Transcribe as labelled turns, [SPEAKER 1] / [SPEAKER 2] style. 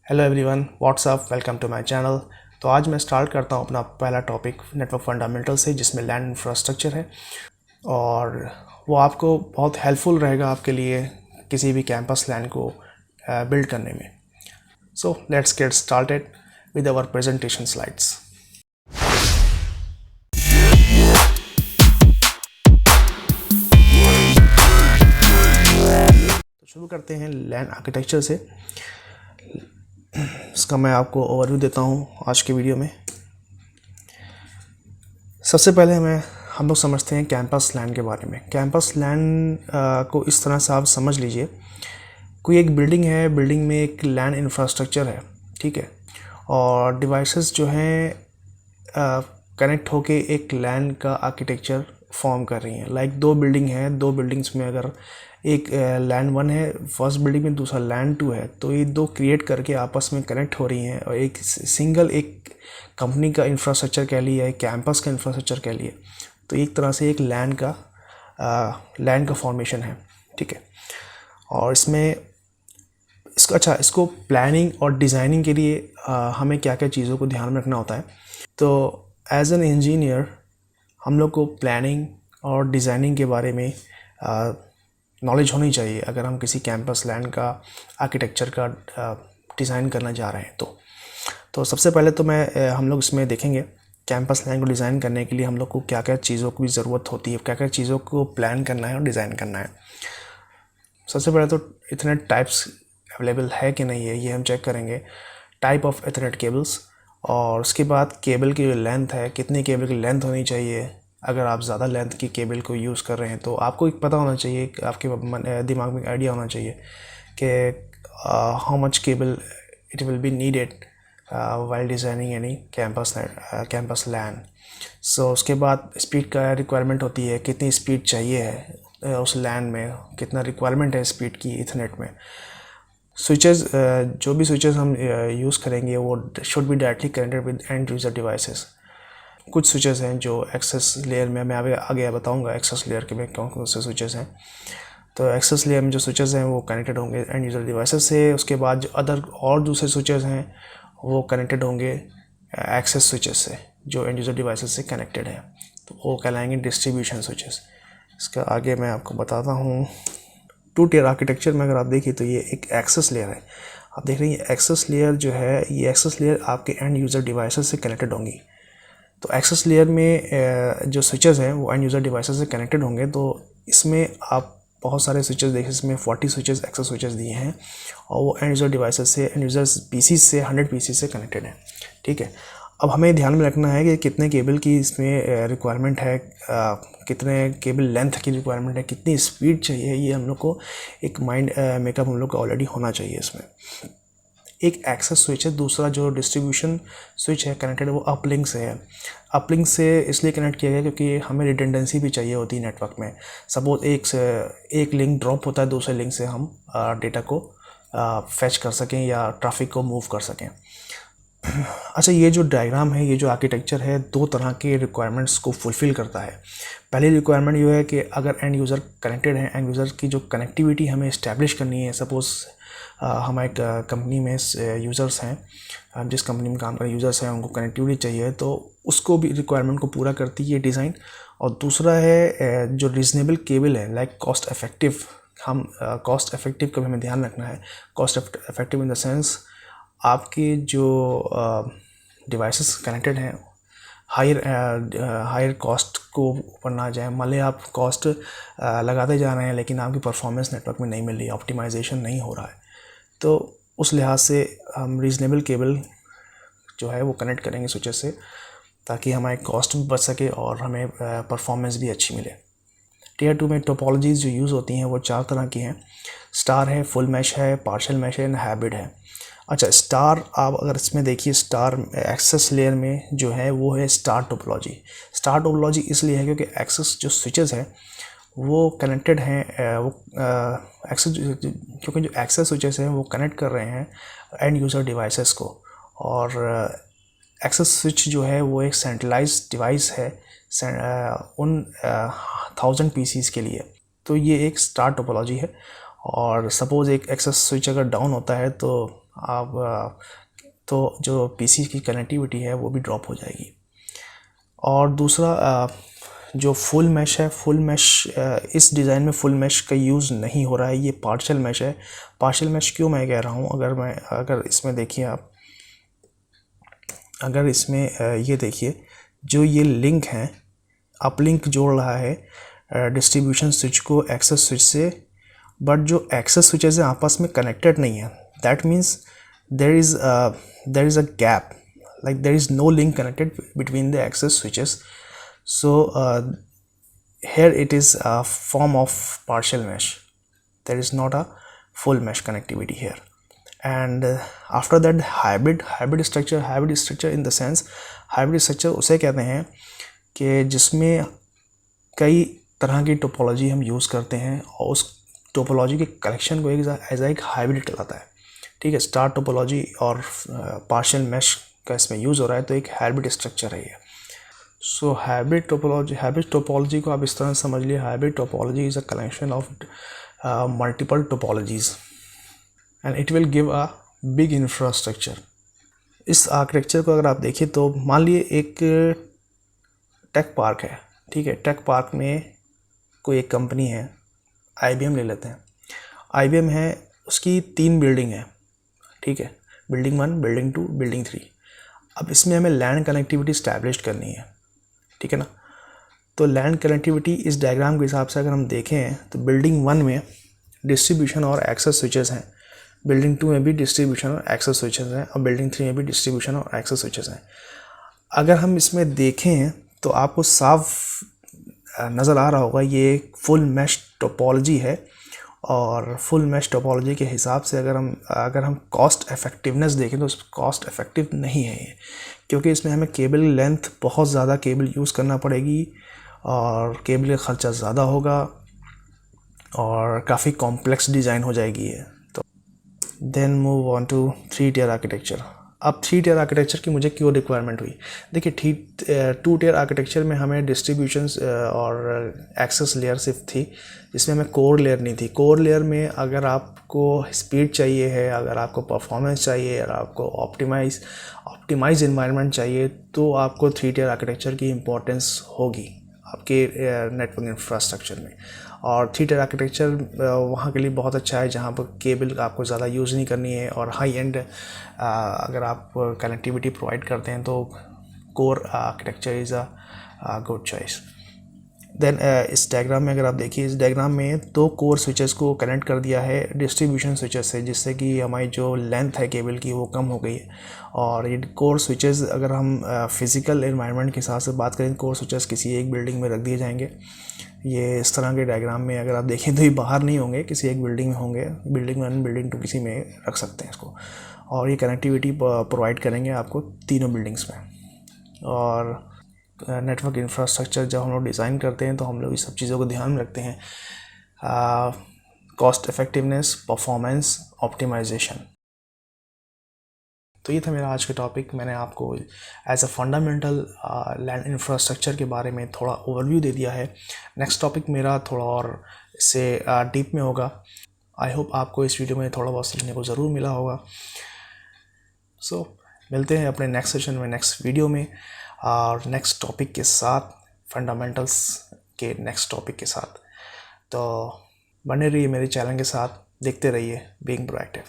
[SPEAKER 1] Hello everyone, what's up, welcome to my channel. तो आज मैं स्टार्ट करता हूँ अपना पहला टॉपिक नेटवर्क फंडामेंटल से, जिसमें लैंड इंफ्रास्ट्रक्चर है और वो आपको बहुत हेल्पफुल रहेगा आपके लिए किसी भी कैंपस लैंड को बिल्ड करने में। So let's get started with our presentation slides. तो शुरू करते हैं लैंड आर्किटेक्चर से। इसका मैं आपको ओवरव्यू देता हूँ आज के वीडियो में। सबसे पहले हम लोग समझते हैं कैंपस लैंड के बारे में। कैंपस लैंड को इस तरह से आप समझ लीजिए, कोई एक बिल्डिंग है, बिल्डिंग में एक लैंड इंफ्रास्ट्रक्चर है, ठीक है, और डिवाइसेस जो हैं कनेक्ट होके एक लैंड का आर्किटेक्चर फॉर्म कर रही हैं। लाइक दो बिल्डिंग हैं, दो बिल्डिंग्स में अगर एक लैंड वन है फर्स्ट बिल्डिंग में, दूसरा लैंड टू है, तो ये दो क्रिएट करके आपस में कनेक्ट हो रही हैं और एक सिंगल एक कंपनी का इंफ्रास्ट्रक्चर कह लिए, एक कैंपस का इंफ्रास्ट्रक्चर कह लिए, तो एक तरह से एक लैंड का फॉर्मेशन है, ठीक है। और इसको प्लानिंग और डिज़ाइनिंग के लिए हमें क्या क्या चीज़ों को ध्यान में रखना होता है। तो एज एन इंजीनियर हम लोग को प्लानिंग और डिज़ाइनिंग के बारे में नॉलेज होनी चाहिए अगर हम किसी कैंपस लैंड का आर्किटेक्चर का डिज़ाइन करना जा रहे हैं। तो सबसे पहले तो हम लोग इसमें देखेंगे कैंपस लैंड को डिज़ाइन करने के लिए हम लोग को क्या क्या चीज़ों की ज़रूरत होती है, क्या क्या चीज़ों को प्लान करना है और डिज़ाइन करना है। सबसे पहले तो इथरनेट टाइप्स अवेलेबल है कि नहीं है, ये हम चेक करेंगे, टाइप ऑफ इथरनेट केबल्स। और उसके बाद केबल की जो लेंथ है, कितनी केबल की लेंथ होनी चाहिए। अगर आप ज़्यादा लेंथ की केबल को यूज़ कर रहे हैं तो आपको एक पता होना चाहिए, आपके दिमाग में आइडिया होना चाहिए कि how much cable it will be needed while designing any campus land. So उसके बाद स्पीड का रिक्वायरमेंट होती है, कितनी स्पीड चाहिए है उस लैंड में, कितना रिक्वायरमेंट है स्पीड की इथरनेट में। स्विचेस, जो भी स्विचेस हम यूज़ करेंगे वो should be directly connected with end user devices. कुछ स्विचेस हैं जो एक्सेस लेयर में, मैं आगे बताऊंगा एक्सेस लेयर के में कौन कौन से स्विचेस हैं। तो एक्सेस लेयर में जो स्विचेस हैं वो कनेक्टेड होंगे एंड यूज़र डिवाइसेस से। उसके बाद जो दूसरे स्विचेस हैं वो कनेक्टेड होंगे एक्सेस स्विचेस से, जो एंड यूज़र डिवाइसेस से कनेक्टेड हैं, तो वो कहलाएंगे डिस्ट्रीब्यूशन स्विचेस। इसका आगे मैं आपको बताता हूँ। टू टियर आर्किटेक्चर में अगर आप देखिए तो ये एक एक्सेस लेयर है। आप देख रहे हैं एक्सेस लेयर जो है, ये एक्सेस लेयर आपके एंड यूज़र डिवाइसेस से कनेक्टेड होंगी। तो एक्सेस लेयर में जो स्विचेस हैं वो एंड यूज़र डिवाइसेस से कनेक्टेड होंगे। तो इसमें आप बहुत सारे स्विचेस देखिए, इसमें 40 स्विचेस एक्सेस स्विचेस दिए हैं और वो एंड यूज़र डिवाइसेस से, एंड यूज़र पीसीज से 100 पीसीज से कनेक्टेड है, ठीक है। अब हमें ध्यान में रखना है कि कितने केबल की इसमें रिक्वायरमेंट है, कितने केबल लेंथ की रिक्वायरमेंट है, कितनी स्पीड चाहिए, ये हम लोग को एक माइंड मेकअप हम लोग को ऑलरेडी होना चाहिए इसमें। एक एक्सेस स्विच है, दूसरा जो डिस्ट्रीब्यूशन स्विच है कनेक्टेड, वो अपलिंक से है। अपलिंक से इसलिए कनेक्ट किया गया क्योंकि हमें रिडंडेंसी भी चाहिए होती है नेटवर्क में। सपोज एक लिंक ड्रॉप होता है, दूसरे लिंक से हम डेटा को फैच कर सकें या ट्रैफिक को मूव कर सकें। अच्छा, ये जो डायग्राम है, ये जो आर्किटेक्चर है, दो तरह के रिक्वायरमेंट्स को फुलफ़िल करता है। पहली रिक्वायरमेंट ये है कि अगर एंड यूज़र कनेक्टेड है, एंड यूज़र की जो कनेक्टिविटी हमें इस्टेब्लिश करनी है। सपोज़ हमारे कंपनी में यूज़र्स हैं, जिस कंपनी में काम कर रहे यूज़र्स हैं, उनको कनेक्टिविटी चाहिए, तो उसको भी रिक्वायरमेंट को पूरा करती है डिज़ाइन। और दूसरा है जो रीज़नेबल केबल है, लाइक कॉस्ट इफ़ेक्टिव। हम कॉस्ट इफ़ेक्टिव का भी हमें ध्यान रखना है। Cost effective in the sense आपके जो डिवाइसेस कनेक्टेड हैं हायर कॉस्ट को ऊपर ना जाए। मान लीजिए आप कॉस्ट लगाते जा रहे हैं लेकिन आपकी परफॉर्मेंस नेटवर्क में नहीं मिल रही, ऑप्टिमाइजेशन नहीं हो रहा है, तो उस लिहाज से हम रीज़नेबल केबल जो है वो कनेक्ट करेंगे स्विचेस से, ताकि हमारे कॉस्ट भी बच सके और हमें परफॉर्मेंस भी अच्छी मिले। टियर 2 में टोपोलॉजीज़ जो यूज़ होती हैं वो 4 तरह की हैं। स्टार है, फुल मैश है, पार्शियल मैश है, हाइब्रिड है। अच्छा, स्टार, आप अगर इसमें देखिए, स्टार एक्सेस लेयर में जो है वो है स्टार टोपोलॉजी। स्टार टोपोलॉजी इसलिए है क्योंकि एक्सेस जो स्विचेस हैं वो कनेक्टेड हैं, क्योंकि जो एक्सेस स्विचेस हैं वो कनेक्ट कर रहे हैं एंड यूज़र डिवाइसेस को। और एक्सेस स्विच जो है वो एक सेंट्रलाइज्ड डिवाइस है उन 1000 पीसीज के लिए। तो ये एक स्टार टोपोलॉजी है। और सपोज़ एक एक्सेस स्विच अगर डाउन होता है तो आप तो जो पीसी की कनेक्टिविटी है वो भी ड्रॉप हो जाएगी। और दूसरा जो फुल मैश है, फुल मैश इस डिज़ाइन में फुल मैश का यूज़ नहीं हो रहा है, ये पार्शियल मैश है। पार्शियल मैश क्यों मैं कह रहा हूँ, अगर इसमें देखिए आप, अगर इसमें ये देखिए जो ये लिंक है, अपलिंक जोड़ रहा है डिस्ट्रीब्यूशन स्विच को एक्सेस स्विच से, बट जो एक्सेस स्विचेस हैं आपस में कनेक्टेड नहीं है। That means there is a gap, like there is no link connected between the access switches. So here it is a form of partial mesh. There is not a full mesh connectivity here. And after that hybrid structure in the sense, hybrid structure उसे कहते हैं कि जिसमें कई तरह की topology हम use करते हैं और उस टोपोलॉजी के कलेक्शन को एज एक हाइब्रिड कहलाता है। ठीक है, स्टार टोपोलॉजी और पार्शियल मैश का इसमें यूज़ हो रहा है, तो एक हाइब्रिड स्ट्रक्चर है ये। सो हाइब्रिड टोपोलॉजी को आप इस तरह समझ लिए, hybrid topology is a collection of multiple topologies and it will give a big infrastructure. इस आर्किटेक्चर को अगर आप देखिए तो मान लिए एक टेक पार्क है, ठीक है, टेक पार्क में कोई एक कंपनी है, IBM ले लेते हैं। IBM है, उसकी 3 बिल्डिंग है, ठीक है, बिल्डिंग 1, बिल्डिंग 2, बिल्डिंग 3। अब इसमें हमें लैंड कनेक्टिविटी इस्टेब्लिश करनी है, ठीक है ना। तो लैंड कनेक्टिविटी इस डायग्राम के हिसाब से अगर हम देखें तो बिल्डिंग 1 में डिस्ट्रीब्यूशन और एक्सेस स्विचेस हैं, बिल्डिंग 2 में भी डिस्ट्रीब्यूशन और एक्सेस स्विचेस हैं, और बिल्डिंग 3 में भी डिस्ट्रीब्यूशन और एक्सेस स्विचेस हैं। अगर हम इसमें देखें तो आपको साफ नज़र आ रहा होगा ये एक फुल मैश टोपोलॉजी है। और फुल मैश टोपोलॉजी के हिसाब से अगर हम कॉस्ट इफ़ेक्टिवनेस देखें तो कॉस्ट इफ़ेक्टिव नहीं है ये, क्योंकि इसमें हमें केबल लेंथ बहुत ज़्यादा केबल यूज़ करना पड़ेगी और केबल का ख़र्चा ज़्यादा होगा और काफ़ी कॉम्प्लेक्स डिज़ाइन हो जाएगी ये। तो then move on to 3 tier architecture. अब 3 टियर आर्किटेक्चर की मुझे क्यों रिक्वायरमेंट हुई? देखिए 2 टियर आर्किटेक्चर में हमें डिस्ट्रीब्यूशंस और एक्सेस लेयर सिर्फ थी, जिसमें हमें कोर लेयर नहीं थी। कोर लेयर में अगर आपको स्पीड चाहिए है, अगर आपको परफॉर्मेंस चाहिए, अगर आपको ऑप्टिमाइज इन्वायरमेंट चाहिए, तो आपको 3 टियर आर्किटेक्चर की इम्पोर्टेंस होगी आपके नेटवर्क इंफ्रास्ट्रक्चर में। और 3 टियर आर्किटेक्चर वहाँ के लिए बहुत अच्छा है जहाँ पर केबल आपको ज़्यादा यूज़ नहीं करनी है, और हाई एंड अगर आप कनेक्टिविटी प्रोवाइड करते हैं तो core architecture is a good choice. Then इस डायग्राम में अगर आप देखिए, इस डायग्राम में 2 कोर स्विचेस को कनेक्ट कर दिया है डिस्ट्रीब्यूशन स्विचेस से, जिससे कि हमारी जो लेंथ है केबल की वो कम हो गई है। और ये कोर स्विचेस अगर हम फिज़िकल एनवायरनमेंट के हिसाब से बात करें, कोर स्विचेस किसी एक बिल्डिंग में रख दिए जाएंगे। ये इस तरह के डायग्राम में अगर आप देखें तो ये बाहर नहीं होंगे, किसी एक बिल्डिंग में होंगे, बिल्डिंग 1, बिल्डिंग 2 किसी में रख सकते हैं इसको, और ये कनेक्टिविटी प्रोवाइड करेंगे आपको तीनों बिल्डिंग्स में। और नेटवर्क इंफ्रास्ट्रक्चर जब हम लोग डिज़ाइन करते हैं तो हम लोग इस सब चीज़ों को ध्यान में रखते हैं, कॉस्ट इफ़ेक्टिवनेस, परफॉर्मेंस, ऑप्टिमाइजेशन। तो ये था मेरा आज का टॉपिक। मैंने आपको as a fundamental land infrastructure के बारे में थोड़ा ओवरव्यू दे दिया है। नेक्स्ट टॉपिक मेरा थोड़ा और इससे डीप में होगा। आई होप आपको इस वीडियो में थोड़ा बहुत सीखने को ज़रूर मिला होगा। सो मिलते हैं अपने नेक्स्ट सेशन में, नेक्स्ट वीडियो में, और नेक्स्ट टॉपिक के साथ, फंडामेंटल्स के नेक्स्ट टॉपिक के साथ। तो बने रहिए मेरे चैनल के साथ, देखते रहिए बीइंग प्रोएक्टिव।